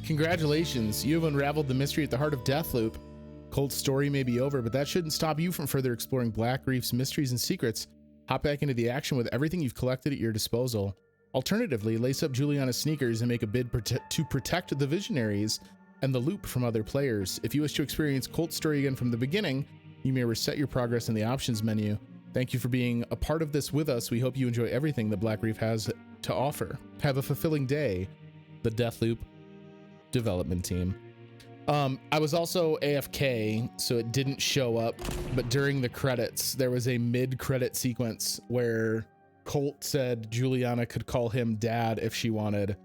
Congratulations, you have unraveled the mystery at the heart of Deathloop. Colt's story may be over, but that shouldn't stop you from further exploring Black Reef's mysteries and secrets. Hop back into the action with everything you've collected at your disposal. Alternatively, lace up Juliana's sneakers and make a bid to protect the Visionaries and the loop from other players. If you wish to experience Colt's story again from the beginning, you may reset your progress in the options menu. Thank you for being a part of this with us. We hope you enjoy everything that Black Reef has to offer. Have a fulfilling day. The Deathloop development team. I was also AFK, so it didn't show up, but during the credits, there was a mid-credit sequence where Colt said Juliana could call him dad if she wanted,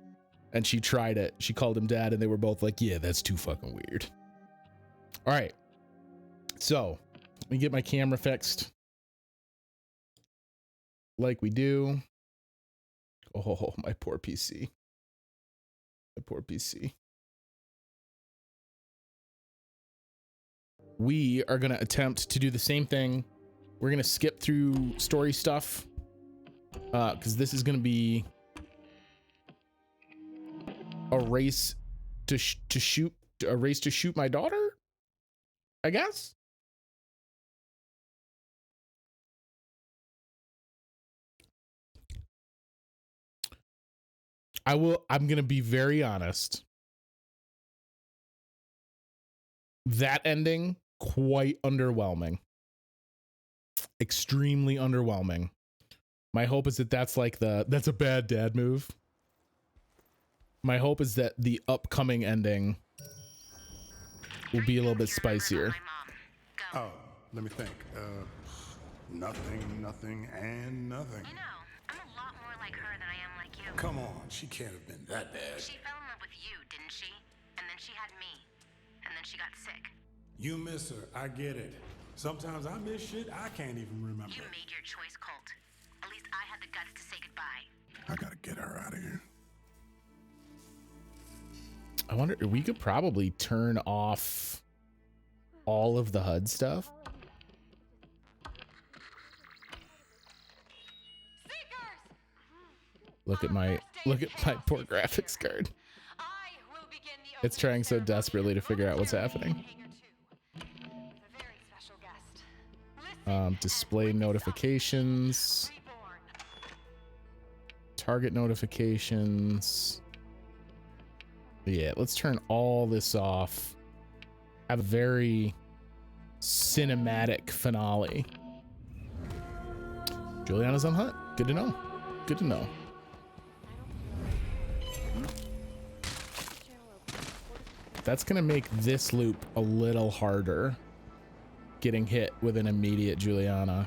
and she tried it. She called him dad, and they were both like, yeah, that's too fucking weird. All right, so let me get my camera fixed like we do. Oh, my poor PC. My poor PC. We are going to attempt to do the same thing. We're going to skip through story stuff because this is going to be a race to shoot my daughter, I guess. I'm going to be very honest. That ending, quite underwhelming. Extremely underwhelming. My hope is that that's like that's a bad dad move. My hope is that the upcoming ending will be a little bit spicier. Oh, let me think. Nothing, and nothing. You know, I'm a lot more like her than I am like you. Come on, she can't have been that bad. She fell in love with you, didn't she? And then she had me. And then she got sick. You miss her, I get it. Sometimes I miss shit I can't even remember. You made your choice, Colt. At least I had the guts to say goodbye. I gotta get her out of here. I wonder, we could probably turn off all of the HUD stuff. Look at my poor graphics card. It's trying so desperately to figure out what's happening. Display notifications, target notifications. Yeah, let's turn all this off. Have a very cinematic finale. Juliana's on HUD. Good to know. Good to know. That's gonna make this loop a little harder, getting hit with an immediate Juliana.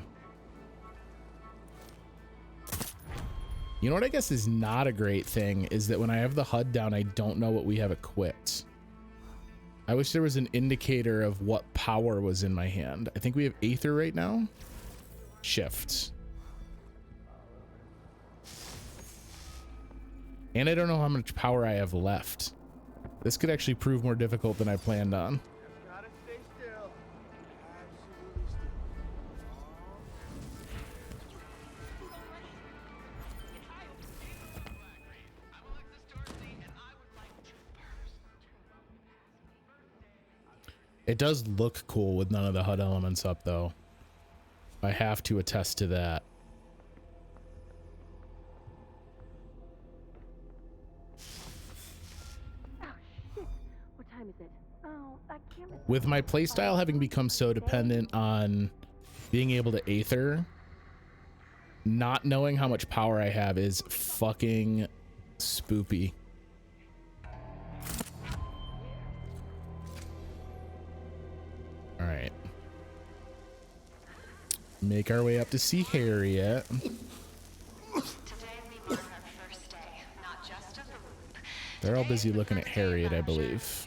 You know what I guess is not a great thing is that when I have the HUD down, I don't know what we have equipped. I wish there was an indicator of what power was in my hand. I think we have Aether right now. Shift. And I don't know how much power I have left. This could actually prove more difficult than I planned on. Gotta stay still. It does look cool with none of the HUD elements up, though. I have to attest to that. With my playstyle having become so dependent on being able to Aether, not knowing how much power I have is fucking spoopy. All right. Make our way up to see Harriet. They're all busy looking at Harriet, I believe.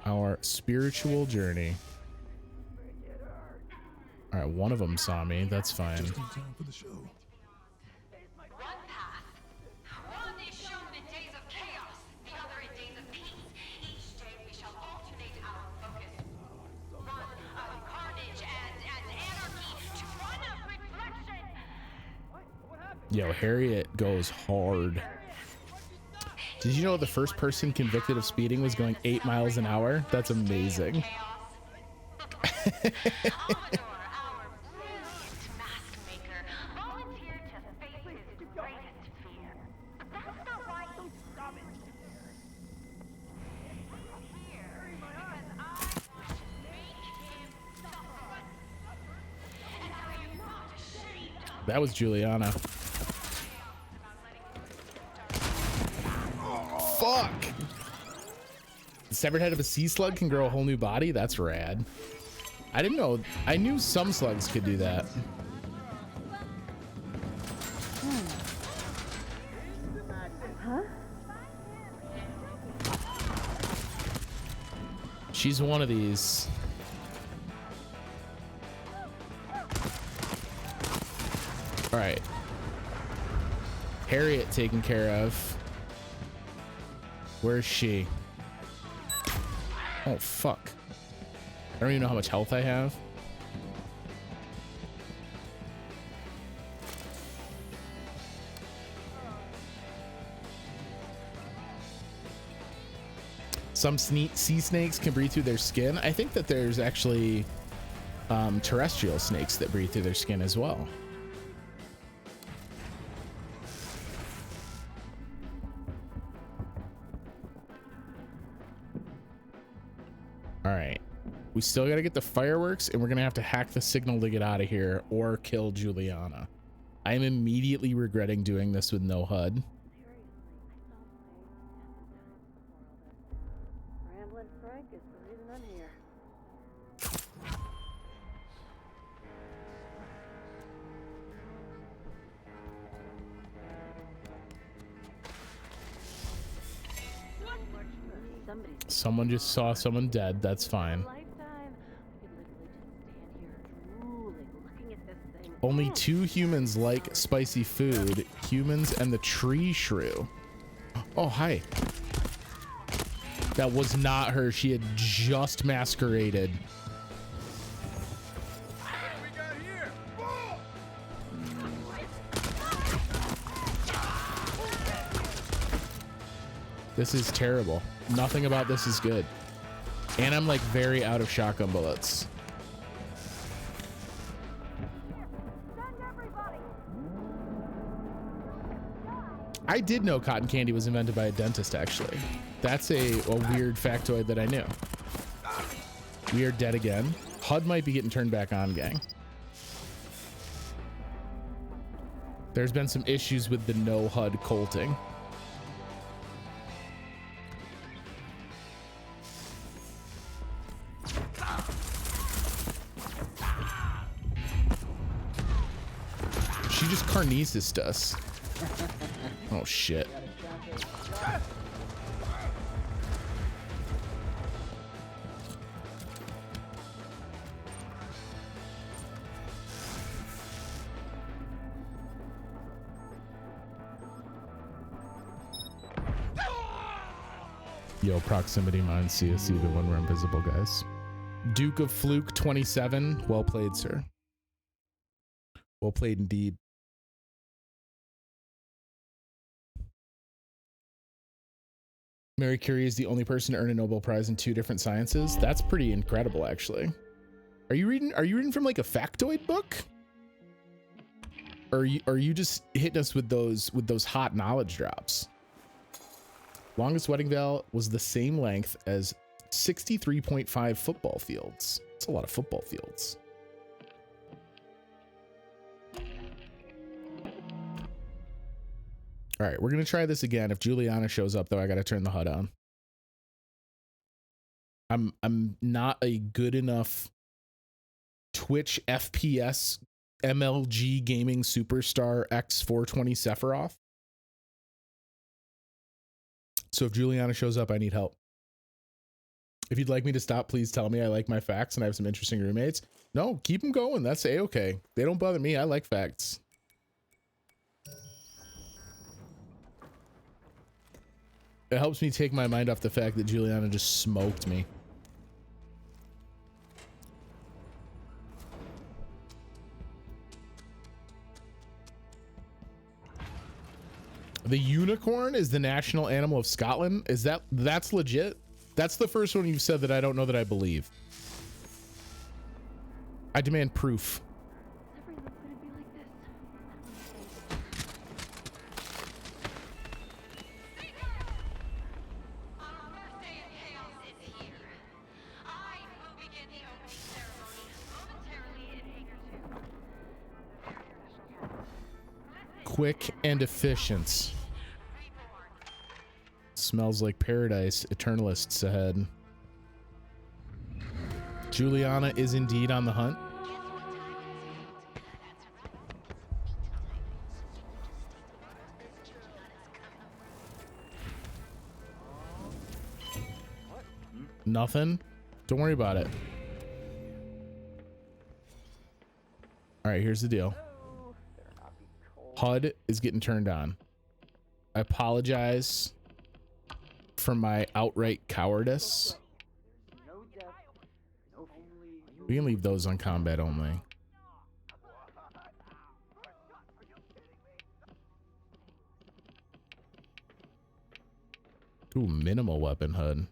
Our spiritual journey. All right, one of them saw me. That's fine. Just in time for the show. One path. One is shown in days of chaos, the other in days of peace. Each day we shall alternate our focus. One of carnage and anarchy to one of reflection. Yo, Harriet goes hard. Did you know the first person convicted of speeding was going 8 miles an hour? That's amazing. That was Juliana. Fuck! The severed head of a sea slug can grow a whole new body? That's rad. I didn't know. I knew some slugs could do that. She's one of these. All right. Harriet taken care of. Where's she? Oh, fuck. I don't even know how much health I have. Some sea snakes can breathe through their skin. I think that there's actually terrestrial snakes that breathe through their skin as well. All right, we still got to get the fireworks, and we're gonna have to hack the signal to get out of here or kill Juliana. I am immediately regretting doing this with no HUD. and Frank is the reason I'm here. Someone just saw someone dead. That's fine. Only 2 humans like spicy food. Humans and the tree shrew. Oh, hi. That was not her. She had just masqueraded. This is terrible. Nothing about this is good. And I'm like very out of shotgun bullets. I did know cotton candy was invented by a dentist, actually. That's a weird factoid that I knew. We are dead again. HUD might be getting turned back on, gang. There's been some issues with the no HUD colting. She just carnesis us. Oh shit. Yo, proximity mines see us even when we're invisible, guys. Duke of Fluke 27. Well played, sir. Well played indeed. Mary Curie is the only person to earn a Nobel Prize in 2 different sciences. That's pretty incredible, actually. Are you reading from like a factoid book? Or are you just hitting us with those hot knowledge drops? Longest wedding veil was the same length as 63.5 football fields. That's a lot of football fields. All right, we're gonna try this again. If Juliana shows up, though, I gotta turn the HUD on. I'm not a good enough Twitch FPS MLG gaming superstar X420 Sephiroth. So if Juliana shows up, I need help. If you'd like me to stop, please tell me. I like my facts and I have some interesting roommates. No, keep them going. That's a-okay. They don't bother me. I like facts. It helps me take my mind off the fact that Juliana just smoked me. The unicorn is the national animal of Scotland. That's legit? That's the first one you've said that I don't know that I believe. I demand proof. Quick and efficient. Smells like paradise. Eternalists ahead. Juliana is indeed on the hunt. Nothing? Don't worry about it. All right, here's the deal. HUD is getting turned on. I apologize for my outright cowardice. We can leave those on combat only. Ooh, minimal weapon HUD.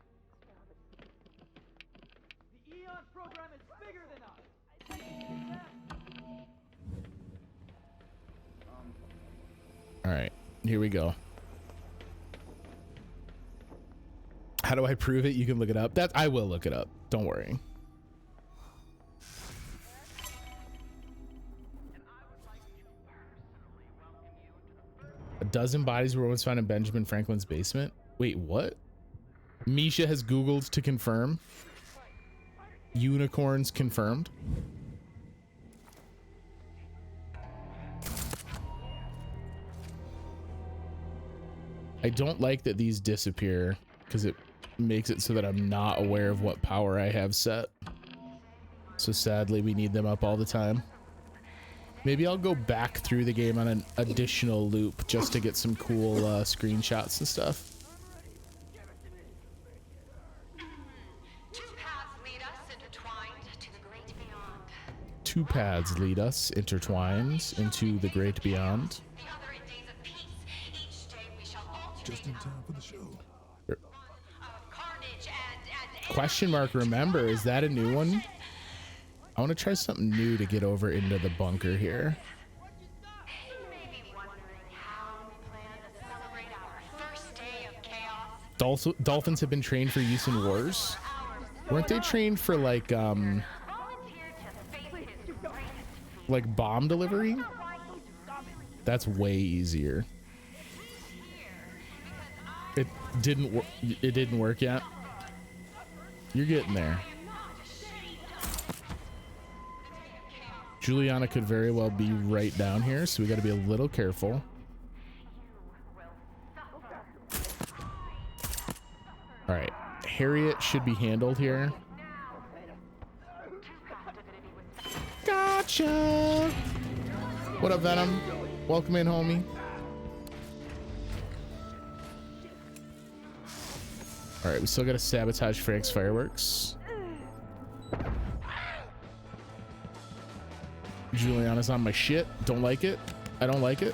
All right, here we go. How do I prove it? You can look it up. I will look it up. Don't worry. A dozen bodies were once found in Benjamin Franklin's basement. Wait, what? Misha has Googled to confirm. Unicorns confirmed. I don't like that these disappear because it makes it so that I'm not aware of what power I have set. So sadly, we need them up all the time. Maybe I'll go back through the game on an additional loop just to get some cool screenshots and stuff. Two paths lead us intertwined to the great beyond. Two paths lead us intertwined into the great beyond. The other in days of peace. Each day we shall alternate Just in time for the show. carnage and Question mark, remember, is that a new one? I want to try something new to get over into the bunker here. You may be wondering how we plan to celebrate our first day of chaos. Dolphins have been trained for use in wars. Weren't they trained for like Volunteered to face his greatest like bomb delivery? That's way easier. It didn't work yet. You're getting there. Juliana could very well be right down here, so we got to be a little careful. All right, Harriet should be handled here. Gotcha. What up, Venom? Welcome in, homie. All right, we still got to sabotage Frank's fireworks. Juliana's on my shit. Don't like it. I don't like it.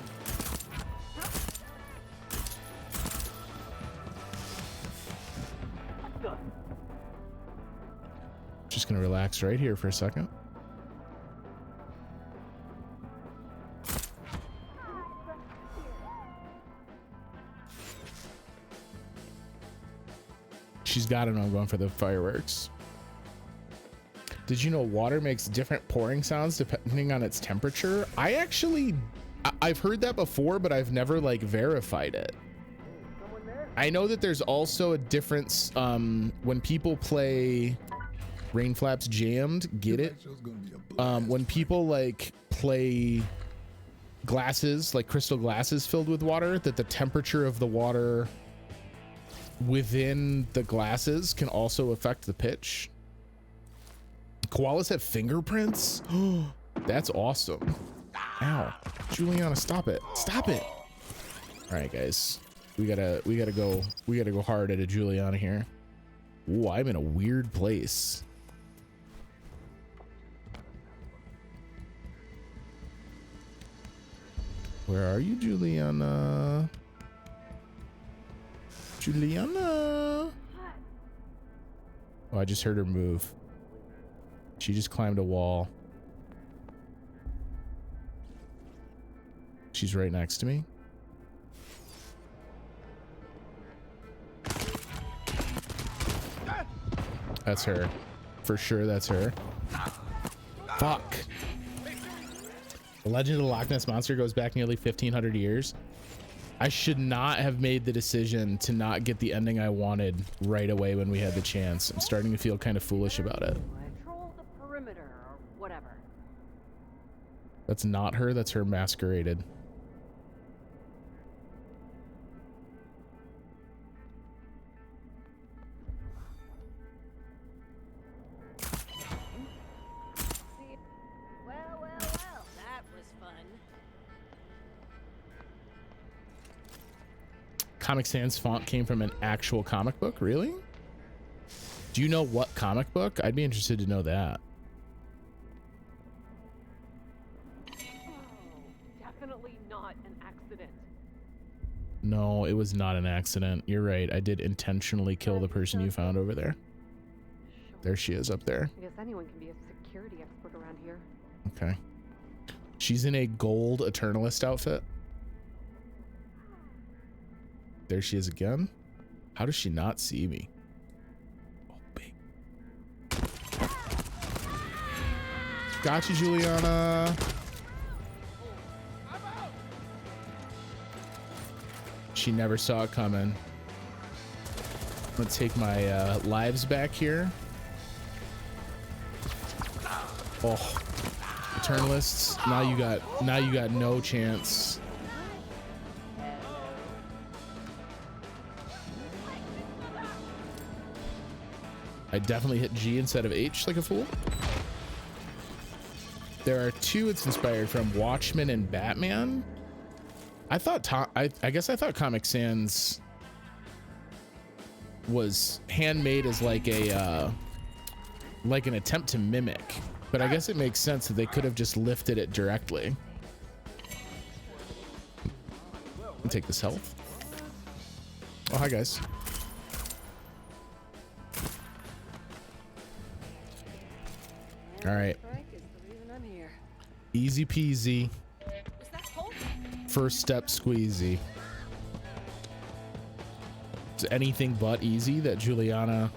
Just gonna relax right here for a second. She's got it. I'm going for the fireworks. Did you know water makes different pouring sounds depending on its temperature? I've heard that before, but I've never like verified it. I know that there's also a difference when people play Rain Flaps Jammed, get it? When people like play glasses, like crystal glasses filled with water, that the temperature of the water within the glasses can also affect the pitch. Koalas have fingerprints? That's awesome. Ow. Juliana, stop it. Stop it. All right, guys. We gotta go hard at a Juliana here. Ooh, I'm in a weird place. Where are you, Juliana? Juliana. Oh, I just heard her move. She just climbed a wall. She's right next to me. That's her. For sure, that's her. Fuck. The legend of the Loch Ness Monster goes back nearly 1,500 years. I should not have made the decision to not get the ending I wanted right away when we had the chance. I'm starting to feel kind of foolish about it. Control the perimeter or whatever. That's not her. That's her masqueraded. Well, that was fun. Comic Sans font came from an actual comic book? Really? Do you know what comic book? I'd be interested to know that. Definitely not an accident. No, it was not an accident. You're right. I did intentionally kill the person you found over there. There she is up there. I guess anyone can be a security expert around here. Okay. She's in a gold Eternalist outfit. There she is again. How does she not see me? Oh, big. Gotcha, Juliana. She never saw it coming. gonna take my lives back here. Oh, Eternalists! Now you got no chance. I definitely hit G instead of H like a fool. There are two it's inspired from, Watchmen and Batman. I thought I guess I thought Comic Sans was handmade as like a like an attempt to mimic, but I guess it makes sense that they could have just lifted it directly. I'll take this health. Oh, hi guys. All right. Easy peasy. First step squeezy. It's anything but easy that Juliana,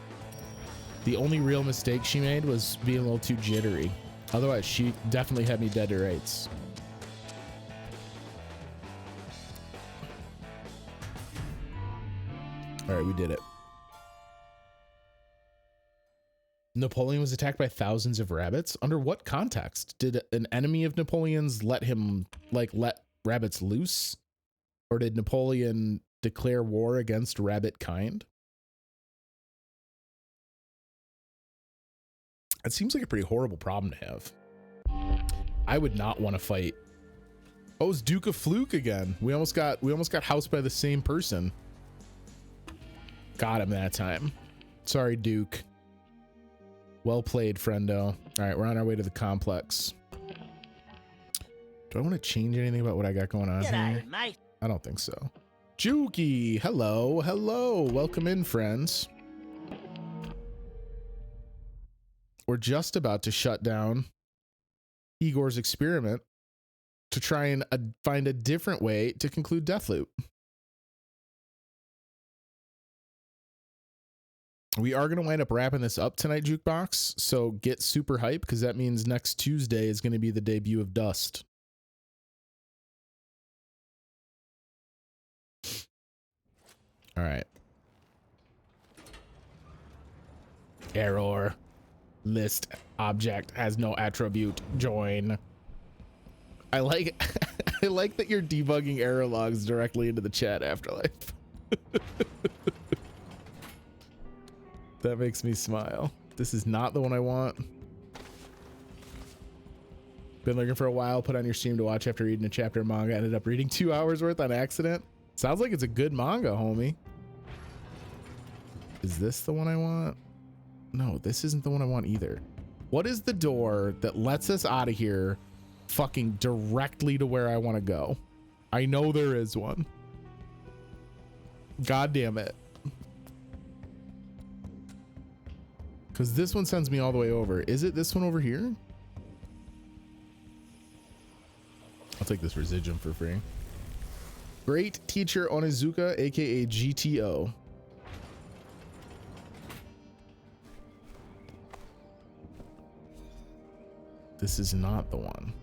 the only real mistake she made was being a little too jittery. Otherwise, she definitely had me dead to rights. All right, we did it. Napoleon was attacked by thousands of rabbits. Under what context? Did an enemy of Napoleon's let him let rabbits loose? Or did Napoleon declare war against rabbit kind? It seems like a pretty horrible problem to have. I would not want to fight. Oh, it's Duke of Fluke again. We almost got housed by the same person. Got him that time. Sorry, Duke. Well played, friendo. All right, we're on our way to the complex. Do I want to change anything about what I got going on here? Mate. I don't think so. Juki, hello, hello. Welcome in, friends. We're just about to shut down Igor's experiment to try and find a different way to conclude Deathloop. We are going to wind up wrapping this up tonight, Jukebox, so get super hype because that means next Tuesday is going to be the debut of Dust. All right. Error. List object has no attribute. Join. I like I like that you're debugging error logs directly into the chat, Afterlife. That makes me smile. This is not the one I want. Been looking for a while, put on your stream to watch after reading a chapter of manga. Ended up reading 2 hours worth on accident. Sounds like it's a good manga, homie. Is this the one I want? No, this isn't the one I want either. What is the door that lets us out of here fucking directly to where I want to go? I know there is one. God damn it. Because this one sends me all the way over. Is it this one over here? I'll take this residuum for free. Great Teacher Onizuka, aka GTO. This is not the one.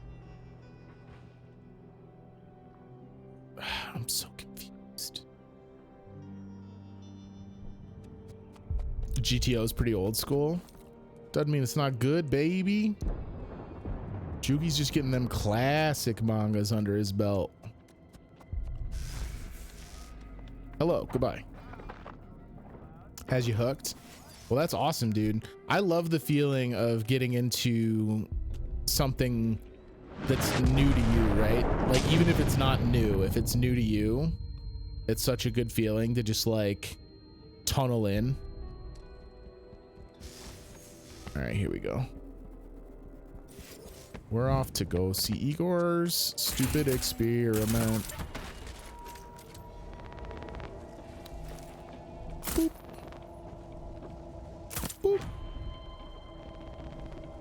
I'm so confused. GTO is pretty old school. Doesn't mean it's not good, baby. Juki's just getting them classic mangas under his belt. Hello, goodbye. Has you hooked? Well, that's awesome, dude. I love the feeling of getting into something that's new to you, right? Like, even if it's not new, if it's new to you, it's such a good feeling to just like tunnel in. All right, here we go. We're off to go see Igor's stupid experiment. Boop. Boop.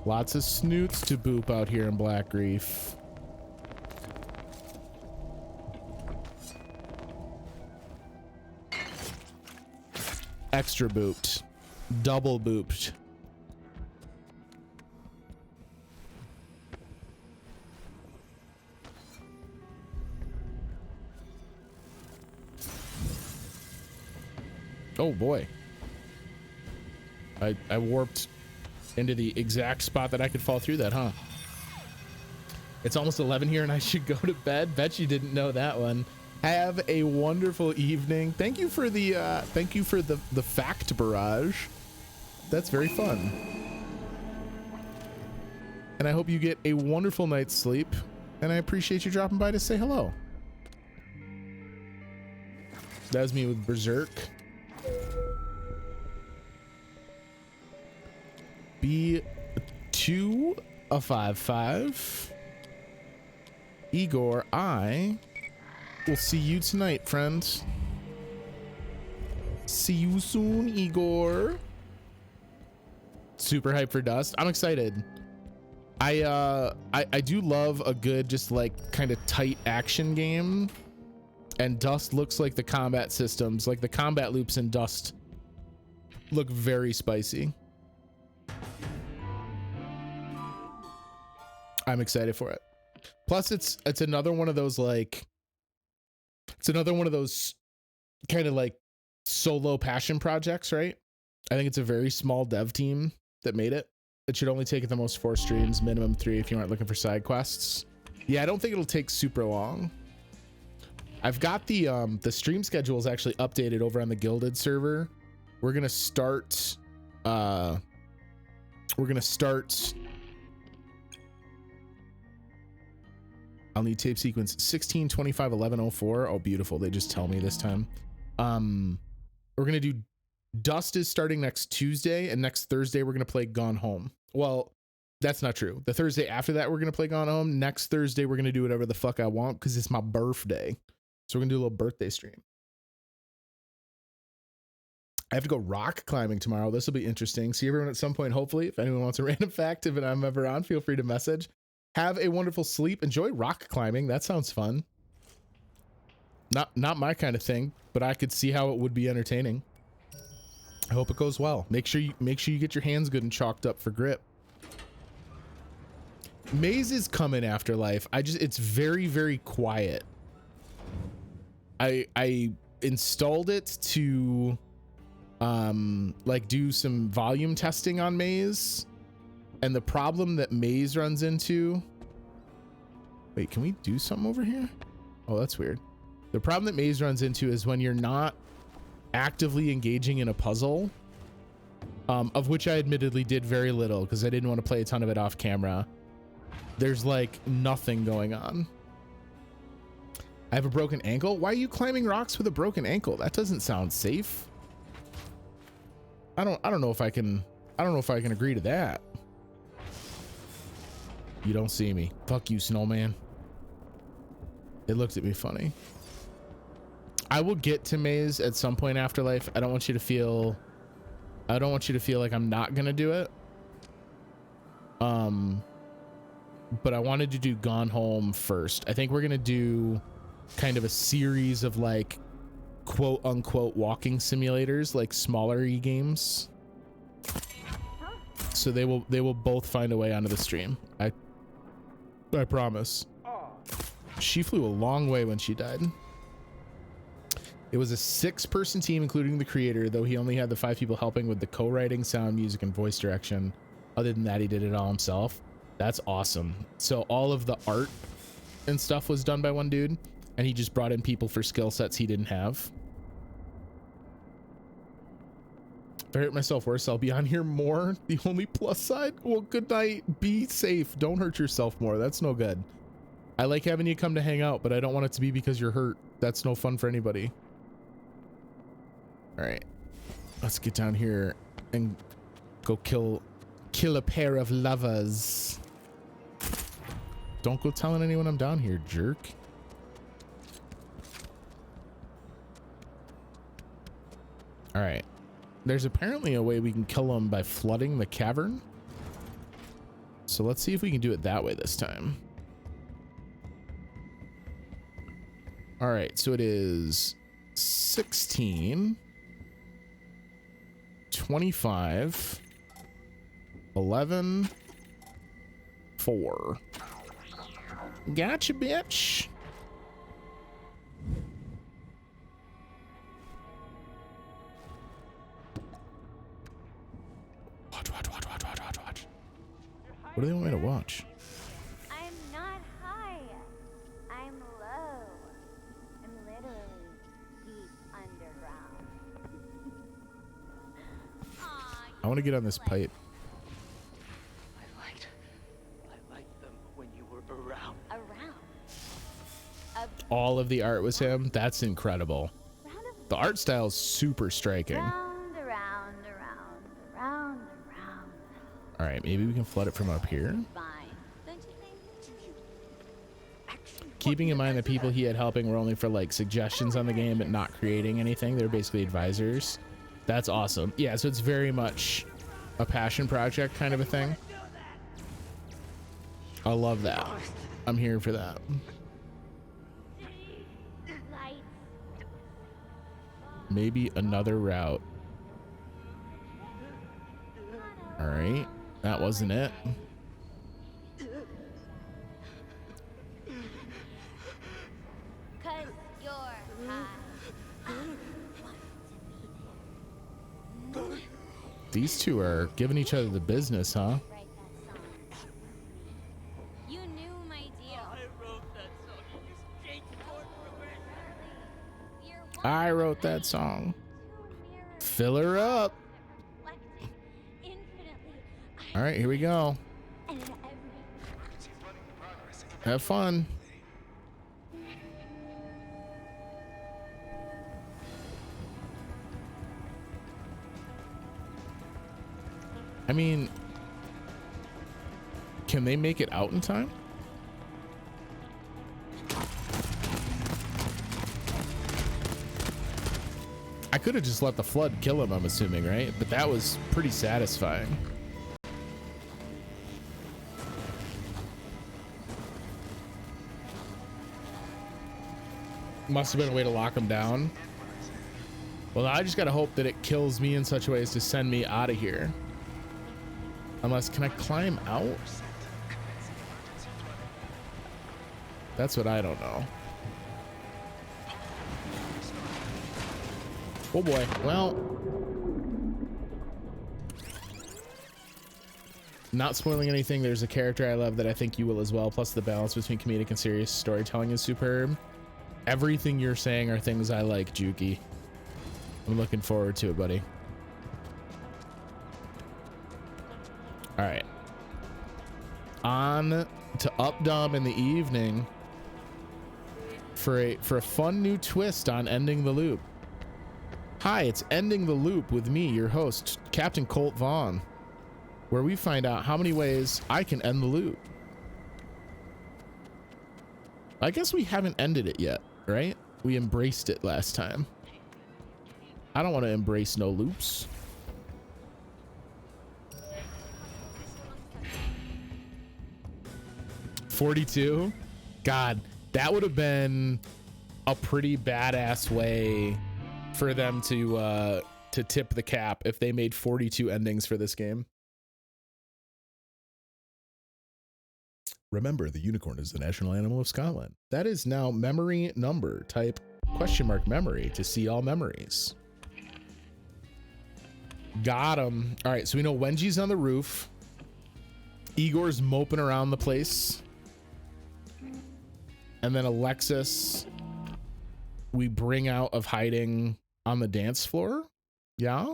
Lots of snoots to boop out here in Black Reef. Extra booped. Double booped. Oh boy. I warped into the exact spot that I could fall through that, huh? It's almost 11 here and I should go to bed. Bet you didn't know that one. Have a wonderful evening. Thank you for the fact barrage. That's very fun. And I hope you get a wonderful night's sleep. And I appreciate you dropping by to say hello. That was me with Berserk. B255. Igor, I will see you tonight, friends. See you soon, Igor. Super hyped for Dust. I'm excited. I do love a good, just like kind of tight action game. And Dust looks like the combat systems, like the combat loops in Dust look very spicy. I'm excited for it. Plus it's another one of those like, it's another one of those kind of like solo passion projects, right? I think it's a very small dev team that made it. It should only take at the most 4 streams, minimum 3 if you aren't looking for side quests. Yeah, I don't think it'll take super long. I've got the stream schedule is actually updated over on the Gilded server. We're gonna start I'll need tape sequence 16 25 11 04. Oh, beautiful. They just tell me this time. We're gonna do Dust is starting next Tuesday, and next Thursday we're gonna play Gone Home. Well, that's not true. The Thursday after that we're gonna play Gone Home. Next Thursday we're gonna do whatever the fuck I want because it's my birthday. So we're gonna do a little birthday stream. I have to go rock climbing tomorrow. This will be interesting. See everyone at some point, hopefully. If anyone wants a random fact, if I'm ever on, feel free to message. Have a wonderful sleep. Enjoy rock climbing. That sounds fun. Not my kind of thing, but I could see how it would be entertaining. I hope it goes well. Make sure you get your hands good and chalked up for grip. Maze is coming, Afterlife. It's very, very quiet. I installed it to like do some volume testing on Maze, and the problem that Maze runs into, wait, can we do something over here? Oh, that's weird. The problem that Maze runs into is when you're not actively engaging in a puzzle, of which I admittedly did very little because I didn't want to play a ton of it off camera. There's like nothing going on. I have a broken ankle. Why are you climbing rocks with a broken ankle? That doesn't sound safe. I don't know if I can agree to that. You don't see me. Fuck you, snowman. It looked at me funny. I will get to Maze at some point, Afterlife. I don't want you to feel like I'm not gonna do it. But I wanted to do Gone Home first. I think we're gonna do kind of a series of like quote unquote walking simulators, like smaller games. So they will both find a way onto the stream. I promise. She flew a long way when she died. It was a 6-person team, including the creator, though he only had the 5 people helping with the co-writing, sound, music, and voice direction. Other than that, he did it all himself. That's awesome. So all of the art and stuff was done by one dude, and he just brought in people for skill sets he didn't have. If I hurt myself worse, I'll be on here more. The only plus side? Well, good night. Be safe. Don't hurt yourself more. That's no good. I like having you come to hang out, but I don't want it to be because you're hurt. That's no fun for anybody. All right, let's get down here and go kill a pair of lovers. Don't go telling anyone I'm down here, jerk. All right, there's apparently a way we can kill them by flooding the cavern. So let's see if we can do it that way this time. All right, so it is 16, 25, 11, 4. Gotcha, bitch. What do they want me to watch? I'm not high. I'm low. I'm literally deep underground. Aw, I want to get on this pipe. I liked them when you were around. around. All of the art was him. That's incredible. Round of The art style is super striking. round, around. All right, maybe we can flood it from up here. Fine. Don't you think? Keeping in mind that people he had helping were only for like suggestions on the game but not creating anything. They're basically advisors. That's awesome. Yeah, so it's very much a passion project kind of a thing. I love that. I'm here for that. Lights. Maybe another route. All right, that wasn't it. Cause you're high. These two are giving each other the business, huh? Write that song. You knew my deal. I wrote that song. You just changed chord progression. You're I wrote that song. two mirrors Fill her up. reflecting infinitely. All right, here we go. And in every Have fun. I mean, can they make it out in time? I could have just let the flood kill him, I'm assuming, right? But that was pretty satisfying. Must have been a way to lock him down. Well, I just gotta hope that it kills me in such a way as to send me out of here. Unless, can I climb out? That's what I don't know. Oh boy, well. Not spoiling anything, there's a character I love that I think you will as well, plus the balance between comedic and serious storytelling is superb. Everything you're saying are things I like, Juki. I'm looking forward to it, buddy. All right. On to Updom in the evening for a fun new twist on Ending the Loop. Hi, it's Ending the Loop with me, your host, Captain Colt Vaughn, where we find out how many ways I can end the loop. I guess we haven't ended it yet, right? We embraced it last time. I don't want to embrace no loops. $42? God, that would have been a pretty badass way for them to tip the cap if they made 42 endings for this game. Remember, the unicorn is the national animal of Scotland. That is now memory number. Type !memory to see all memories. Got him. All right, so we know Wenji's on the roof. Igor's moping around the place. And then Alexis, we bring out of hiding on the dance floor. Yeah?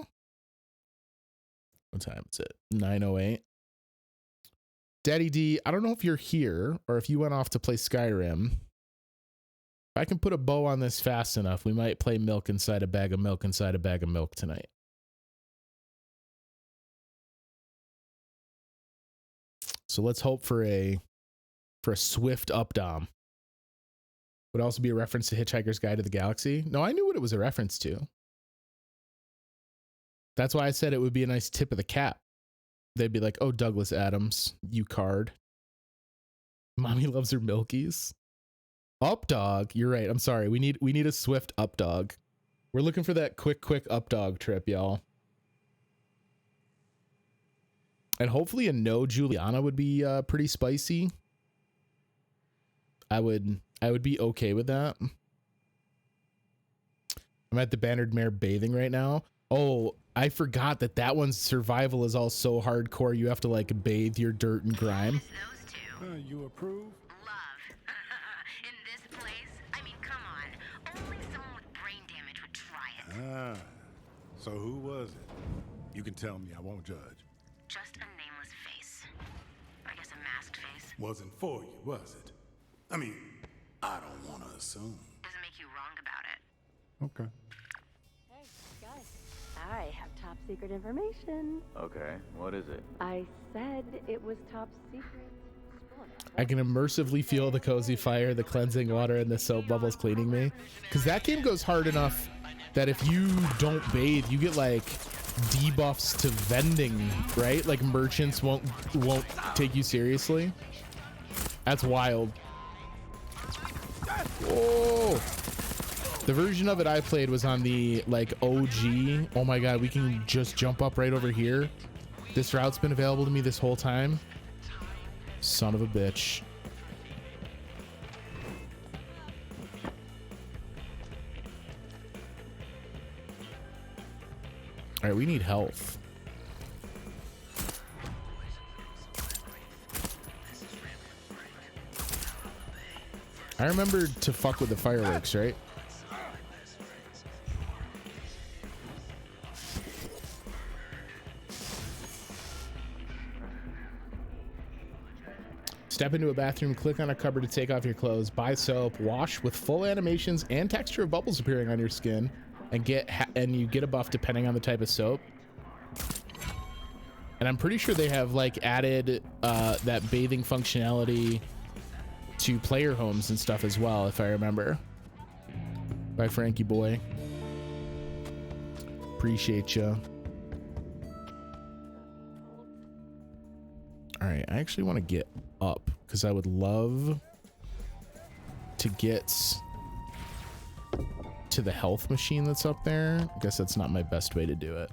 What time is it? 9:08. Daddy D, I don't know if you're here or if you went off to play Skyrim. If I can put a bow on this fast enough, we might play milk inside a bag of milk inside a bag of milk tonight. So let's hope for a swift Updom. Would also be a reference to Hitchhiker's Guide to the Galaxy. No, I knew what it was a reference to. That's why I said it would be a nice tip of the cap. They'd be like, oh, Douglas Adams, you card. Mommy loves her milkies. Updog. You're right. I'm sorry. We need a swift Updog. We're looking for that quick Updog trip, y'all. And hopefully a no Juliana would be pretty spicy. I would be okay with that. I'm at the Bannered Mare bathing right now. Oh, I forgot that that one's survival is all so hardcore. You have to like bathe your dirt and grime. Those two. You approve? Love. In this place? I mean, come on. Only someone with brain damage would try it. Ah. So who was it? You can tell me. I won't judge. Just a nameless face. I guess a masked face. Wasn't for you, was it? I mean, I don't want to assume. Doesn't make you wrong about it. Okay. Hey, guys. I have top secret information. Okay, what is it? I said it was top secret. I can immersively feel the cozy fire, the cleansing water, and the soap bubbles cleaning me. Because that game goes hard enough that if you don't bathe, you get like debuffs to vending, right? Like merchants won't take you seriously. That's wild. Whoa. The version of it I played was on the like OG. Oh my god, we can just jump up right over here. This route's been available to me this whole time. Son of a bitch. All right, we need health. I remember to fuck with the fireworks, right? Step into a bathroom, click on a cupboard to take off your clothes, buy soap, wash with full animations and texture of bubbles appearing on your skin, and you get a buff depending on the type of soap. And I'm pretty sure they have like added that bathing functionality to player homes and stuff as well, if I remember. Bye, Frankie boy. Appreciate ya. All right, I actually want to get up because I would love to get to the health machine that's up there. I guess that's not my best way to do it.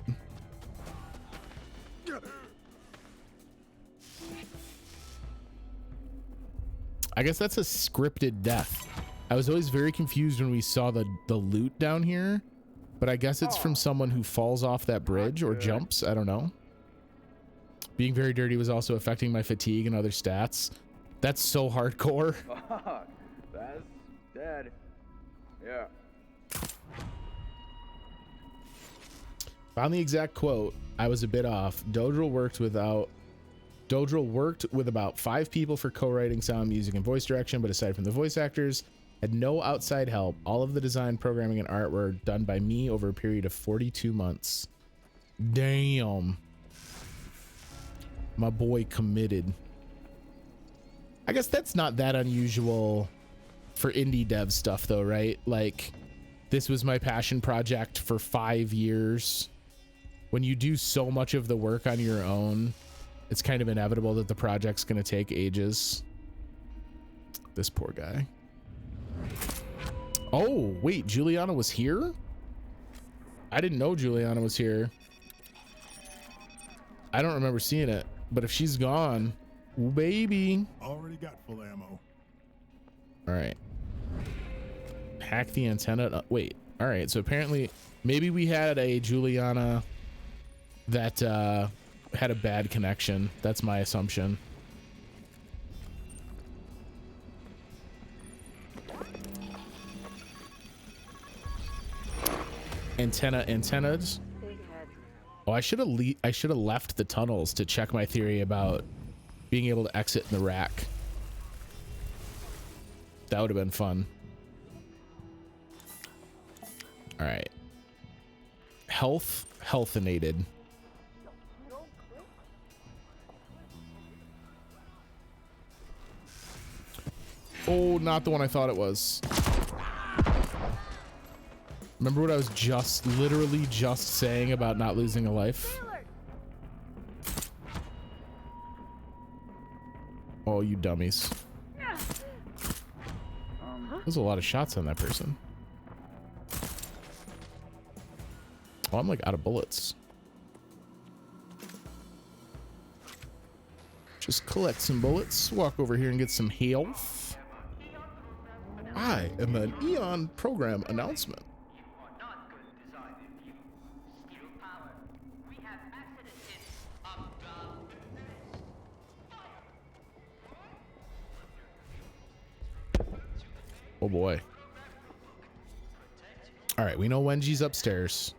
I guess that's a scripted death. I was always very confused when we saw the loot down here, but I guess it's from someone who falls off that bridge or jumps. I don't know. Being very dirty was also affecting my fatigue and other stats. That's so hardcore. Fuck, that's dead. Yeah. Found the exact quote. I was a bit off. Dodril worked with about 5 people for co-writing sound, music, and voice direction, but aside from the voice actors, had no outside help. All of the design, programming, and art were done by me over a period of 42 months. Damn. My boy committed. I guess that's not that unusual for indie dev stuff though, right? Like, this was my passion project for 5 years. When you do so much of the work on your own, it's kind of inevitable that the project's gonna take ages. This poor guy. Oh, wait, Juliana was here? I didn't know Juliana was here. I don't remember seeing it, but if she's gone, ooh, baby. Already got full ammo. All right. Hack the antenna. Wait. All right. So apparently, maybe we had a Juliana that had a bad connection. That's my assumption. Antennas. Oh, I should have left the tunnels to check my theory about being able to exit in the rack. That would have been fun. All right. Healthinated. Oh, not the one I thought it was. Remember what I was literally just saying about not losing a life? Oh, you dummies. There's a lot of shots on that person. Oh, I'm like out of bullets. Just collect some bullets, walk over here and get some health. I am an Eon program announcement. Oh boy. All right, we know Wenji's upstairs,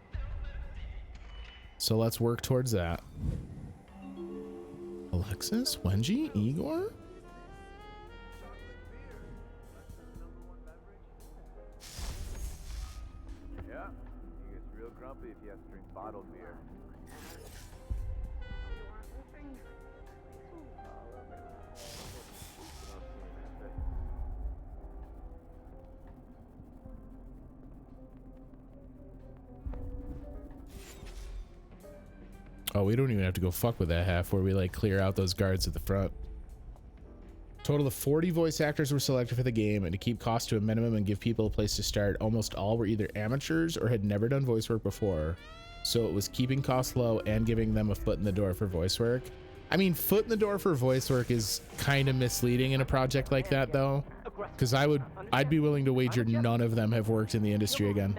so let's work towards that. Alexis, Wenji, Igor? Yeah, he gets real grumpy if he has to drink bottled beer. Oh, we don't even have to go fuck with that half where we like clear out those guards at the front. Total of 40 voice actors were selected for the game, and to keep costs to a minimum and give people a place to start, almost all were either amateurs or had never done voice work before. So it was keeping costs low and giving them a foot in the door for voice work. I mean, foot in the door for voice work is kind of misleading in a project like that though, because I'd be willing to wager none of them have worked in the industry again.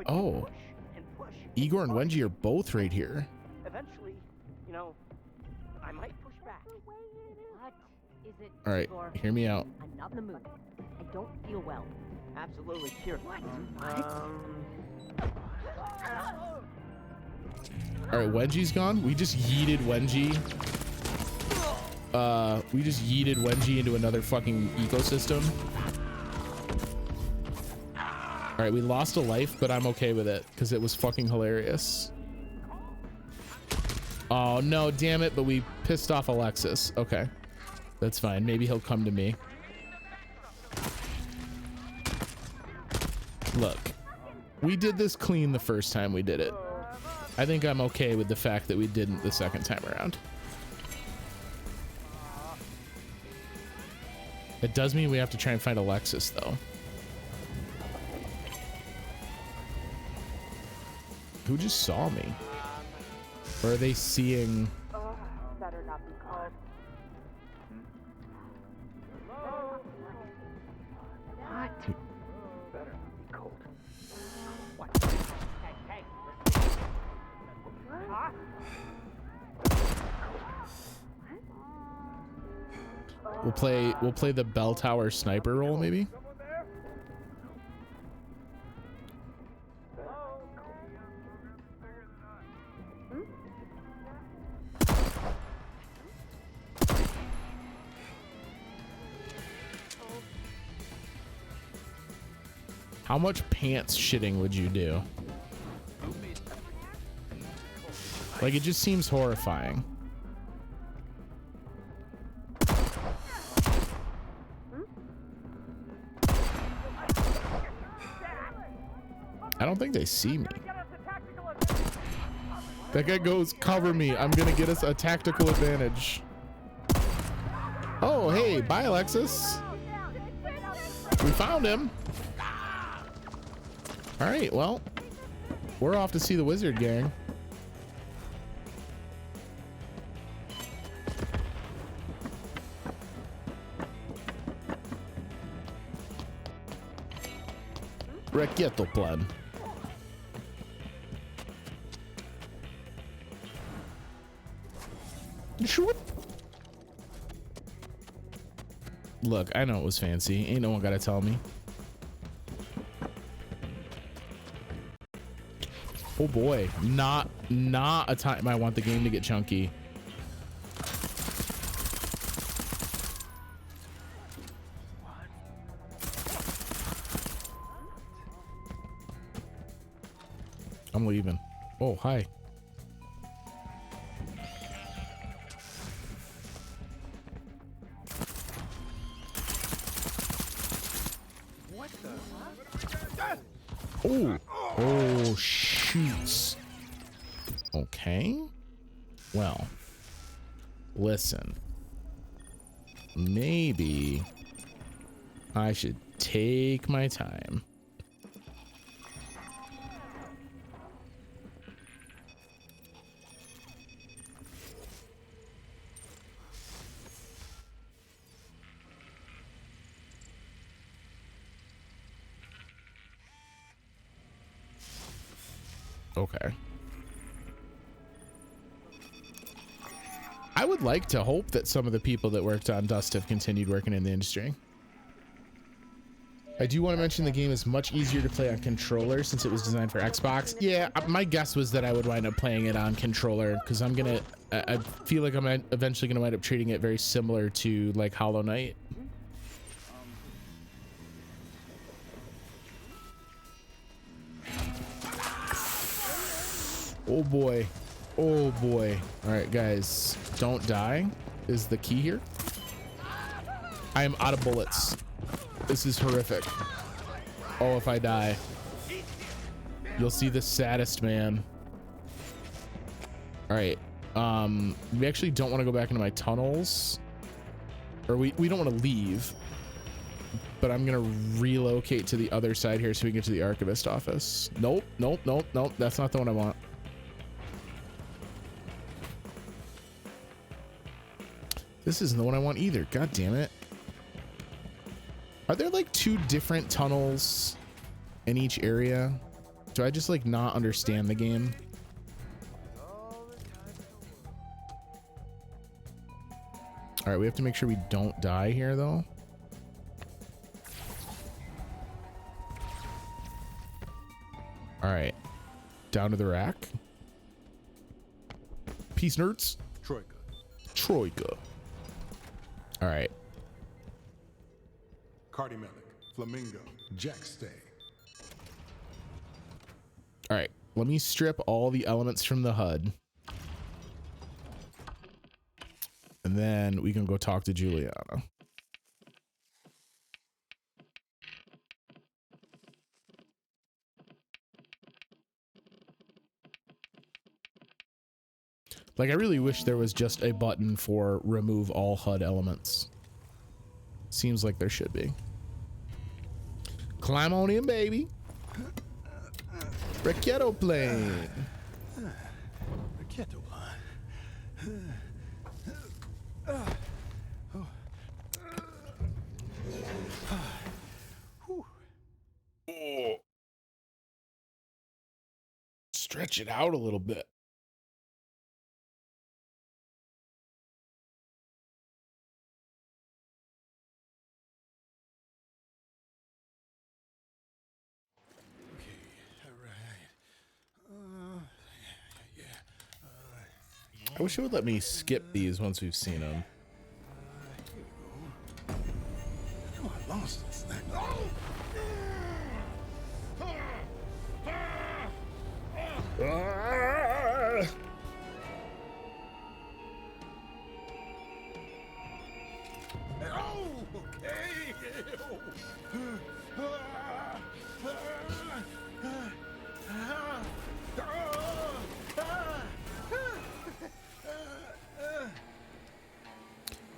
Oh. Igor and Wenji are both right here. Eventually, you know, I might push back. What is it? All right, Igor? hear me out. I'm not in the mood. I don't feel well. Absolutely, here. What? All right, Wenji's gone. We just yeeted Wenji. We just yeeted Wenji into another fucking ecosystem. All right, we lost a life, but I'm okay with it because it was fucking hilarious. Oh no, damn it, but we pissed off Alexis. Okay, that's fine. Maybe he'll come to me. Look, we did this clean the first time we did it. I think I'm okay with the fact that we didn't the second time around. It does mean we have to try and find Alexis though. Who just saw me? Or are they seeing? Better not be called. What? Better not be cold. What? Hey, huh? We'll play the bell tower sniper role maybe. How much pants shitting would you do? Like, it just seems horrifying. I don't think they see me. That guy goes, cover me. I'm gonna get us a tactical advantage. Oh, hey, bye, Alexis. We found him. All right, well, we're off to see the wizard gang. Requieto plan. Look, I know it was fancy. Ain't no one gotta tell me. Oh boy, not a time I want the game to get chunky. I'm leaving. Oh, hi. What the? Oh, oh, shoots. Okay. Well, listen. Maybe I should take my time. Okay. I would like to hope that some of the people that worked on Dust have continued working in the industry. I do want to mention the game is much easier to play on controller since it was designed for Xbox. Yeah, my guess was that I would wind up playing it on controller because I feel like I'm eventually gonna wind up treating it very similar to like Hollow Knight. Oh boy. Oh boy. All right, guys, don't die is the key here. I am out of bullets. This is horrific. Oh, if I die, you'll see the saddest man. All right. We actually don't want to go back into my tunnels, or we don't want to leave, but I'm gonna relocate to the other side here so we can get to the archivist office. Nope, nope, nope, nope. That's not the one I want. This isn't the one I want either. God damn it. Are there like 2 different tunnels in each area? Do I just like not understand the game? All right, we have to make sure we don't die here though. All right, down to the rack. Peace, nerds. Troika. Troika. All right. Cardimelic. Flamingo. Jackstay. All right, let me strip all the elements from the HUD. And then we can go talk to Juliana. Like, I really wish there was just a button for remove all HUD elements. Seems like there should be. Climb on in, baby. Raquetto plane. Raquetto plane. Stretch it out a little bit. I wish it would let me skip these once we've seen them. Oh, I lost this thing.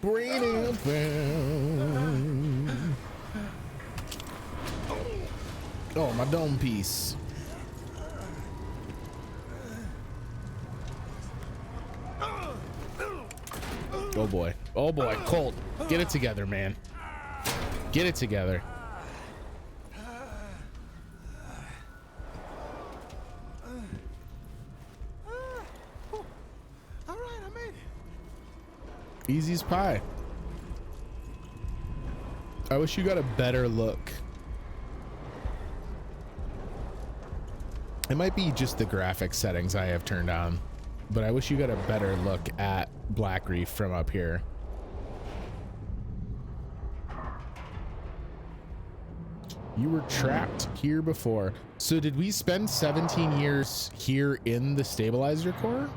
Bring it down. Oh, my dome piece. Oh boy. Oh boy. Colt, get it together, man. Get it together. All right, I made it. Easy as pie. I wish you got a better look. It might be just the graphic settings I have turned on, but I wish you got a better look at Black Reef from up here. You were trapped here before. So did we spend 17 years here in the stabilizer core?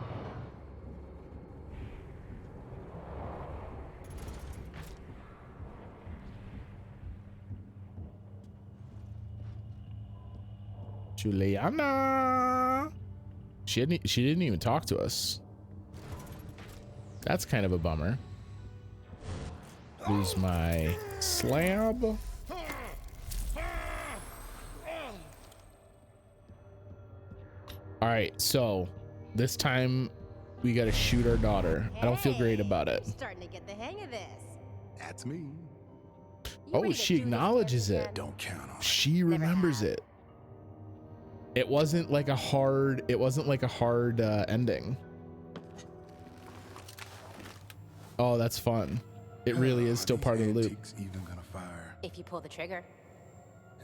Juliana. She didn't even talk to us. That's kind of a bummer. Lose my slab. All right, so this time we got to shoot our daughter. I don't feel great about it. Starting to get the hang of this. That's me. Oh, she acknowledges it. Don't count on it. She remembers it. It wasn't like a hard ending. Oh, that's fun. It really is still part of the loop. Even gonna fire. If you pull the trigger.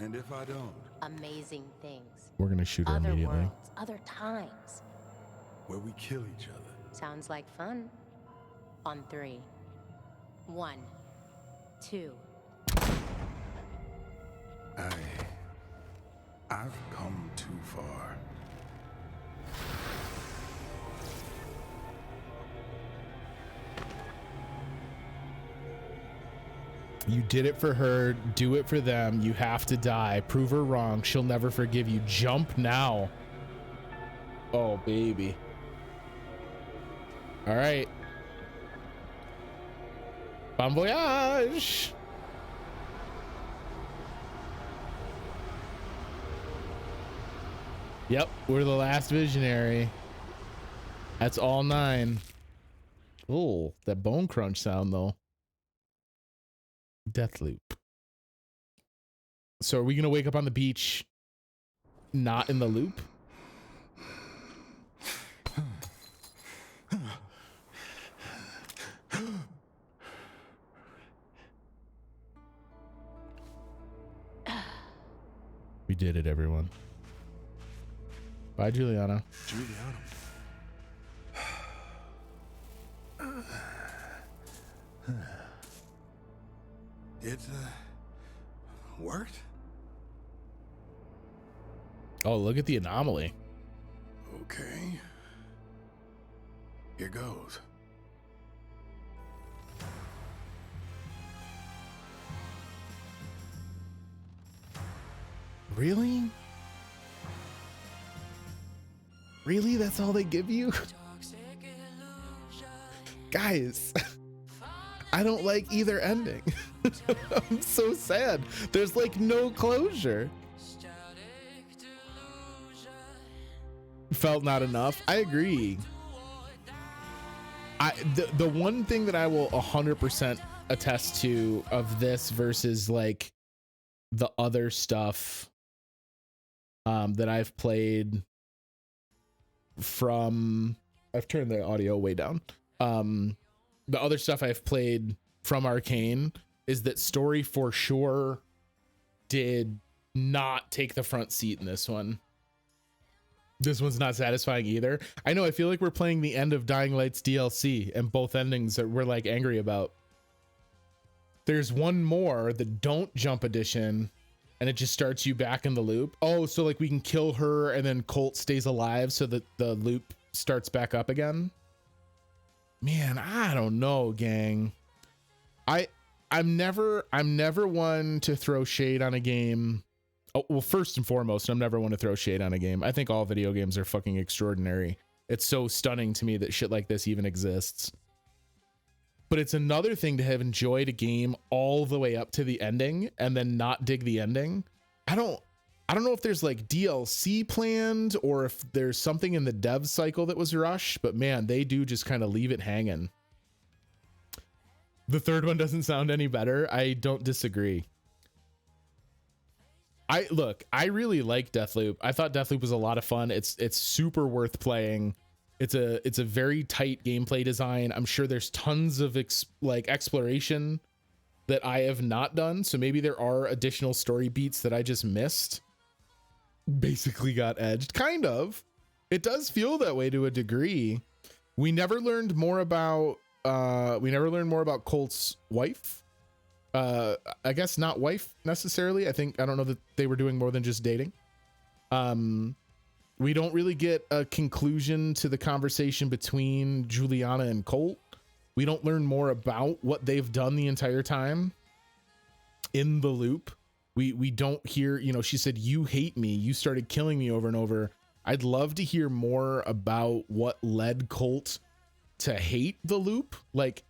And if I don't, Amazing things. We're gonna shoot her Other immediately. worlds, other times. where we kill each other. Sounds like fun. On 3. 1, 2. I've come too far. You did it for her. Do it for them. You have to die. Prove her wrong. She'll never forgive you. Jump now. Oh, baby. All right. Bon voyage. Yep, we're the last visionary. That's all 9. Oh, that bone crunch sound though. Deathloop. So are we gonna wake up on the beach not in the loop? We did it, everyone. Bye, Juliana. Juliana. It worked? Oh, look at the anomaly. Okay. Here goes. Really? Really? That's all they give you? Guys, I don't like either ending. I'm so sad. There's like no closure. Felt not enough. I agree. The one thing that I will 100% attest to of this versus like the other stuff that I've played from, I've turned the audio way down. The other stuff I've played from Arkane is that story for sure did not take the front seat in this one. This one's not satisfying either. I know, I feel like we're playing the end of Dying Light's DLC and both endings that we're like angry about. There's one more, the Don't Jump edition, and it just starts you back in the loop. Oh, so like we can kill her and then Colt stays alive so that the loop starts back up again. Man, I don't know, gang. I'm never one to throw shade on a game. Oh, well, first and foremost, I'm never one to throw shade on a game. I think all video games are fucking extraordinary. It's so stunning to me that shit like this even exists. But it's another thing to have enjoyed a game all the way up to the ending and then not dig the ending. I don't know if there's like DLC planned or if there's something in the dev cycle that was rushed, but man, they do just kind of leave it hanging. The third one doesn't sound any better. I don't disagree. I really like Deathloop. I thought Deathloop was a lot of fun. It's super worth playing. It's a very tight gameplay design. I'm sure there's tons of exploration that I have not done. So maybe there are additional story beats that I just missed. Basically got edged, kind of. It does feel that way to a degree. We never learned more about Colt's wife. I guess not wife necessarily. I don't know that they were doing more than just dating. We don't really get a conclusion to the conversation between Juliana and Colt. We don't learn more about what they've done the entire time in the loop. We don't hear, you know, she said, "You hate me. You started killing me over and over." I'd love to hear more about what led Colt to hate the loop. Like,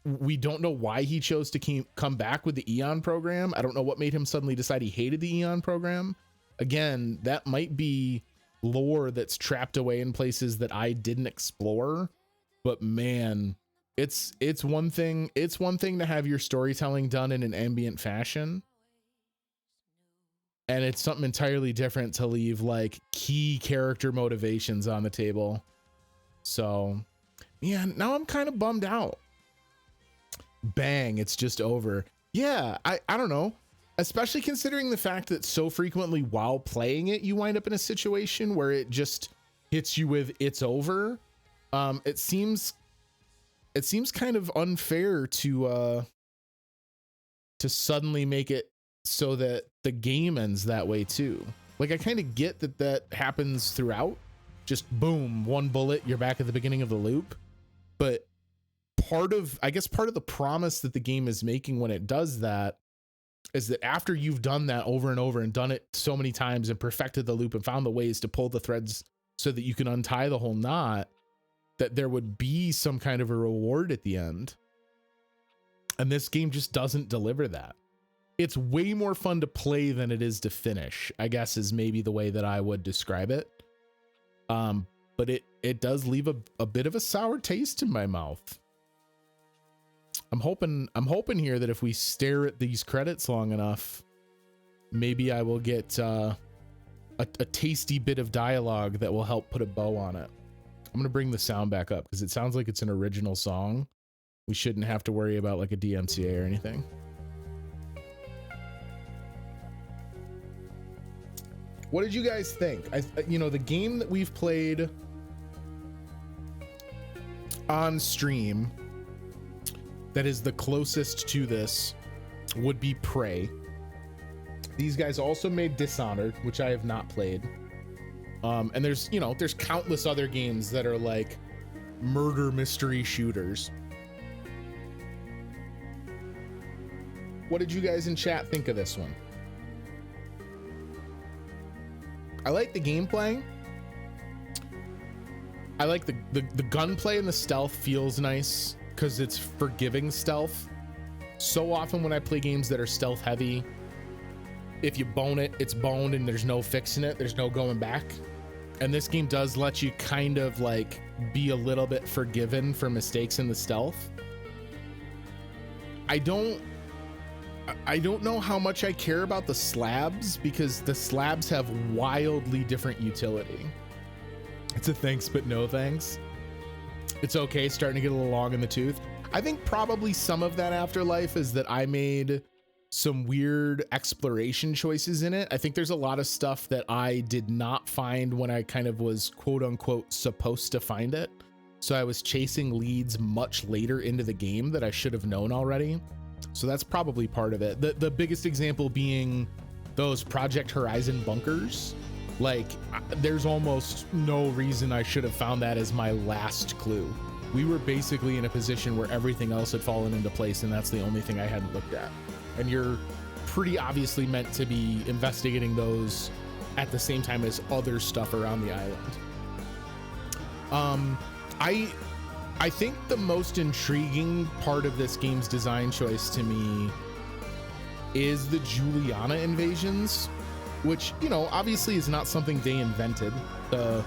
we don't know why he chose to come back with the Eon program. I don't know what made him suddenly decide he hated the Eon program. Again, that might be lore that's trapped away in places that I didn't explore. But man, it's one thing to have your storytelling done in an ambient fashion. And it's something entirely different to leave like key character motivations on the table. So, yeah, now I'm kind of bummed out. Bang, it's just over. Yeah, I don't know. especially considering the fact that so frequently while playing it, you wind up in a situation where it just hits you with "it's over." It seems kind of unfair to suddenly make it so that the game ends that way too. Like, I kind of get that happens throughout. Just boom, one bullet, you're back at the beginning of the loop. But part of the promise that the game is making when it does that is that after you've done that over and over and done it so many times and perfected the loop and found the ways to pull the threads so that you can untie the whole knot, that there would be some kind of a reward at the end. And this game just doesn't deliver that. It's way more fun to play than it is to finish, I guess, is maybe the way that I would describe it. But it does leave a bit of a sour taste in my mouth. I'm hoping here that if we stare at these credits long enough, maybe I will get a tasty bit of dialogue that will help put a bow on it. I'm gonna bring the sound back up because it sounds like it's an original song. We shouldn't have to worry about like a DMCA or anything. What did you guys think? The game that we've played on stream that is the closest to this would be Prey. These guys also made Dishonored, which I have not played. And there's countless other games that are like murder mystery shooters. What did you guys in chat think of this one? I like the gameplay. I like the gunplay and the stealth feels nice because it's forgiving stealth. So often when I play games that are stealth heavy, if you bone it, it's boned and there's no fixing it. There's no going back. And this game does let you kind of like be a little bit forgiven for mistakes in the stealth. I don't know how much I care about the slabs because the slabs have wildly different utility. It's a thanks but no thanks. It's okay, starting to get a little long in the tooth. I think probably some of that afterlife is that I made some weird exploration choices in it. I think there's a lot of stuff that I did not find when I kind of was quote unquote supposed to find it. So I was chasing leads much later into the game that I should have known already. So that's probably part of it. The biggest example being those Project Horizon bunkers. Like, there's almost no reason I should have found that as my last clue. We were basically in a position where everything else had fallen into place, and that's the only thing I hadn't looked at. And you're pretty obviously meant to be investigating those at the same time as other stuff around the island. I think the most intriguing part of this game's design choice to me is the Juliana invasions, which, obviously is not something they invented. The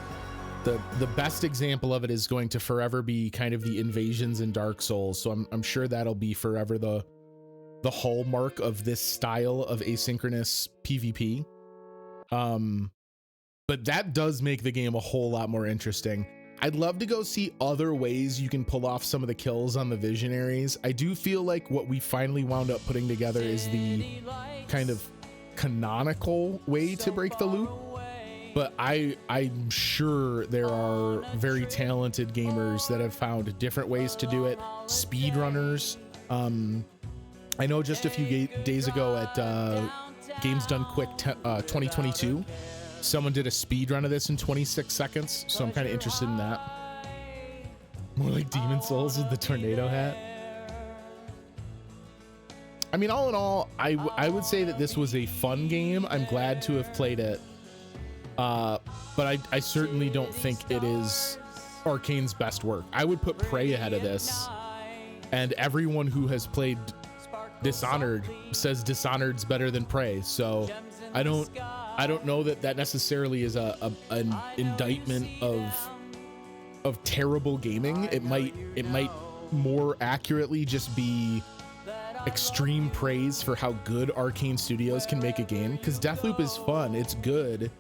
best example of it is going to forever be kind of the invasions in Dark Souls. So I'm sure that'll be forever the hallmark of this style of asynchronous PvP. But that does make the game a whole lot more interesting. I'd love to go see other ways you can pull off some of the kills on the visionaries. I do feel like what we finally wound up putting together is the kind of canonical way to break the loop. But I'm sure there are very talented gamers that have found different ways to do it. Speedrunners. I know just a few days ago at Games Done Quick 2022, someone did a speed run of this in 26 seconds, so I'm kind of interested in that. More like Demon Souls with the tornado hat. I mean, all in all, I would say that this was a fun game. I'm glad to have played it. But I certainly don't think it is Arkane's best work. I would put Prey ahead of this. And everyone who has played Dishonored says Dishonored's better than Prey. So I don't know that necessarily is an indictment of terrible gaming. It might more accurately just be extreme praise for how good Arkane Studios can make a game, because Deathloop is fun, it's good,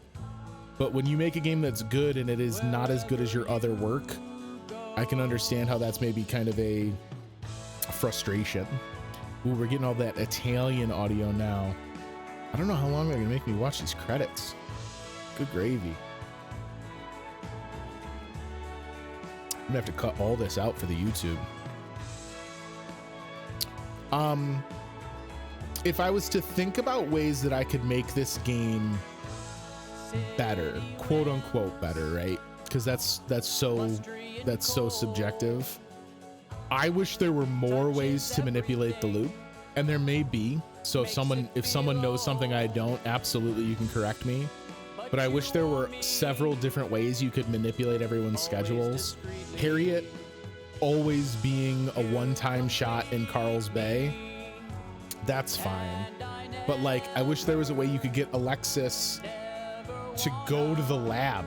but when you make a game that's good and it is not as good as your other work, I can understand how that's maybe kind of a frustration. Ooh, we're getting all that Italian audio now. I don't know how long they're gonna make me watch these credits. Good gravy. I'm gonna have to cut all this out for the YouTube. If I was to think about ways that I could make this game better, quote unquote better, right? Because that's so subjective. I wish there were more ways to manipulate the loop, and there may be. So if someone knows something I don't, absolutely you can correct me. But I wish there were several different ways you could manipulate everyone's schedules. Harriet always being a one-time shot in Carl's Bay, that's fine. But like, I wish there was a way you could get Alexis to go to the lab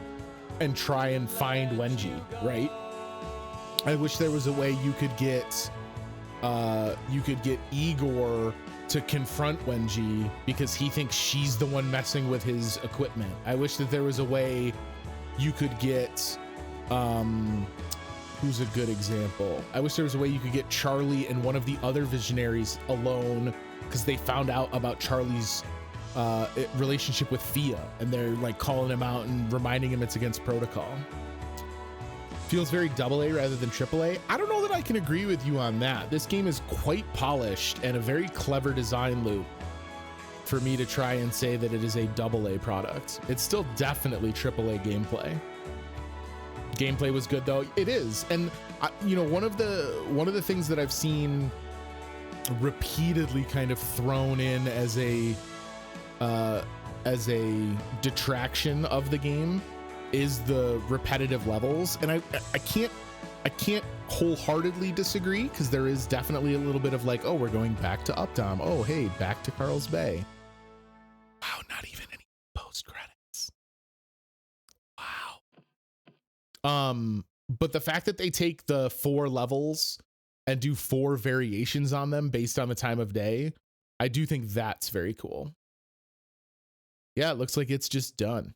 and try and find Wenji, right? I wish there was a way you could get Igor to confront Wenji because he thinks she's the one messing with his equipment. I wish that there was a way you could get who's a good example? I wish there was a way you could get Charlie and one of the other visionaries alone because they found out about Charlie's relationship with Fia, and they're like calling him out and reminding him it's against protocol. Feels very AA rather than AAA. I don't know that I can agree with you on that. This game is quite polished and a very clever design loop for me to try and say that it is a AA product. It's still definitely AAA gameplay. Gameplay was good though. It is. And you know, one of the things that I've seen repeatedly kind of thrown in as a detraction of the game is the repetitive levels, and I can't wholeheartedly disagree, because there is definitely a little bit of like, oh, we're going back to Uptom, oh hey, back to Carl's Bay. Wow, not even any post credits. Wow. But the fact that they take the 4 levels and do 4 variations on them based on the time of day, I do think that's very cool. Yeah, it looks like it's just done.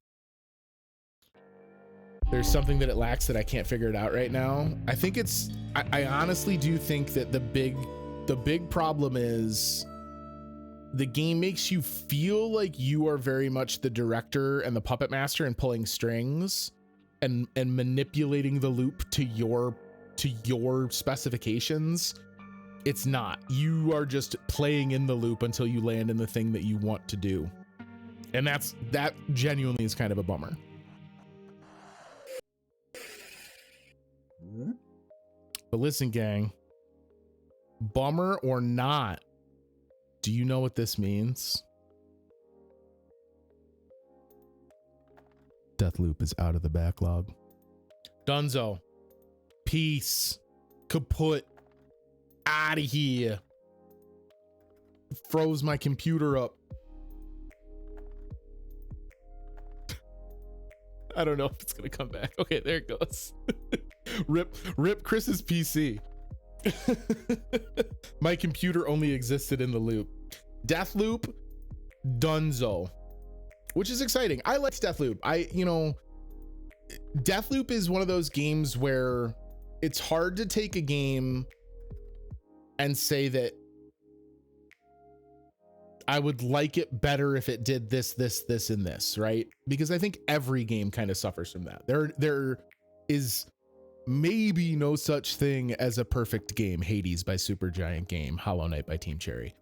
There's something that it lacks that I can't figure it out right now. I think it's, I honestly do think that the big problem is the game makes you feel like you are very much the director and the puppet master and pulling strings and manipulating the loop to your specifications. It's not. You are just playing in the loop until you land in the thing that you want to do. And that genuinely is kind of a bummer. But listen, gang, bummer or not, do you know what this means? Deathloop is out of the backlog. Dunzo. Peace. Kaput. Out of here. Froze my computer up. I don't know if it's gonna come back. Okay, there it goes. Rip Chris's PC. My computer only existed in the loop. Deathloop, Dunzo, which is exciting. I like Deathloop. Deathloop is one of those games where it's hard to take a game and say that I would like it better if it did this, and this, right? Because I think every game kind of suffers from that. There is maybe no such thing as a perfect game. Hades by Supergiant Game, Hollow Knight by Team Cherry.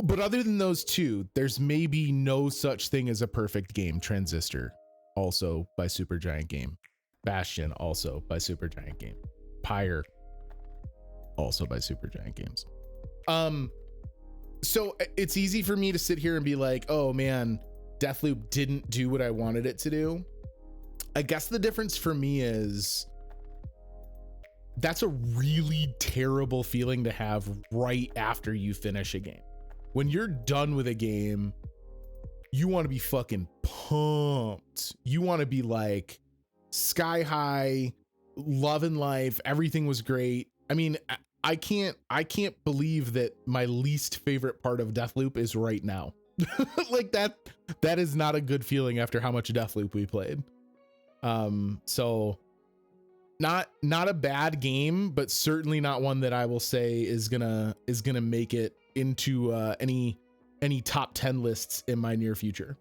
But other than those two, there's maybe no such thing as a perfect game. Transistor, also by Supergiant Game. Bastion, also by Supergiant Game. Pyre, also by Supergiant Games. So it's easy for me to sit here and be like, oh man, Deathloop didn't do what I wanted it to do. I guess the difference for me is that's a really terrible feeling to have right after you finish a game. When you're done with a game, you want to be fucking pumped. You want to be like sky high, loving life. Everything was great. I mean, I can't believe that my least favorite part of Deathloop is right now. Like that is not a good feeling after how much Deathloop we played. So not a bad game, but certainly not one that I will say is gonna make it into any any top 10 lists in my near future.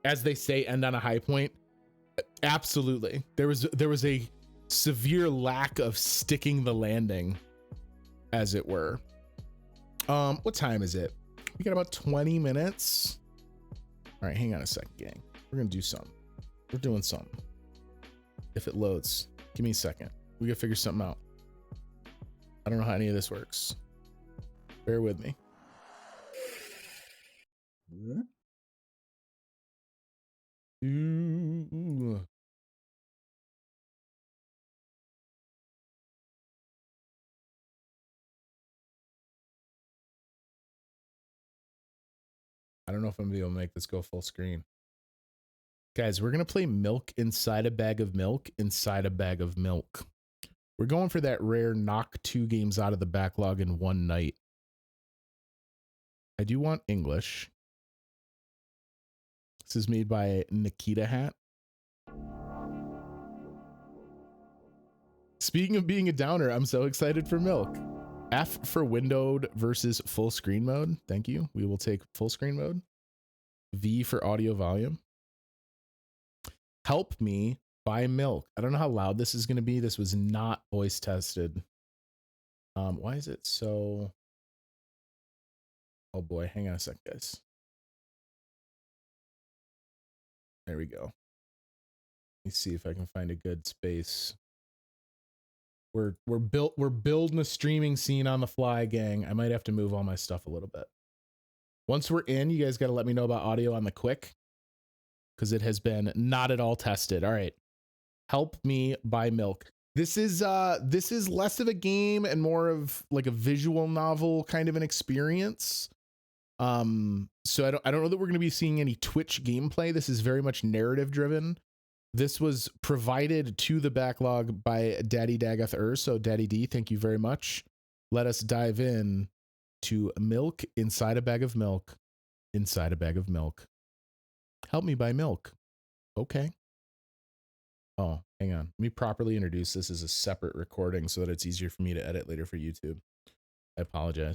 As they say, end on a high point. Absolutely. There was a severe lack of sticking the landing, as it were. What time is it? We got about 20 minutes. All right, hang on a second, gang. We're gonna do something. We're doing something. If it loads, give me a second. We gotta figure something out. I don't know how any of this works. Bear with me. Ooh. I don't know if I'm gonna be able to make this go full screen. Guys, we're gonna play milk inside a bag of milk inside a bag of milk. We're going for that rare knock 2 games out of the backlog in one night. I do want English. This is made by Nikita Hat. Speaking of being a downer, I'm so excited for milk. F for windowed versus full screen mode. Thank you. We will take full screen mode. V for audio volume. Help me buy milk. I don't know how loud this is going to be. This was not voice tested. Why is it so... Oh boy, hang on a sec, guys. There we go. Let me see if I can find a good space. We're building a streaming scene on the fly, gang. I might have to move all my stuff a little bit. Once we're in, you guys got to let me know about audio on the quick, because it has been not at all tested. All right. Help me buy milk. This is less of a game and more of like a visual novel kind of an experience. So I don't know that we're going to be seeing any Twitch gameplay. This is very much narrative driven. This was provided to the backlog by Daddy Dagoth. So Daddy D, thank you very much. Let us dive in to milk inside a bag of milk inside a bag of milk. Help me buy milk. Okay. Oh, hang on. Let me properly introduce this as a separate recording so that it's easier for me to edit later for YouTube. I apologize.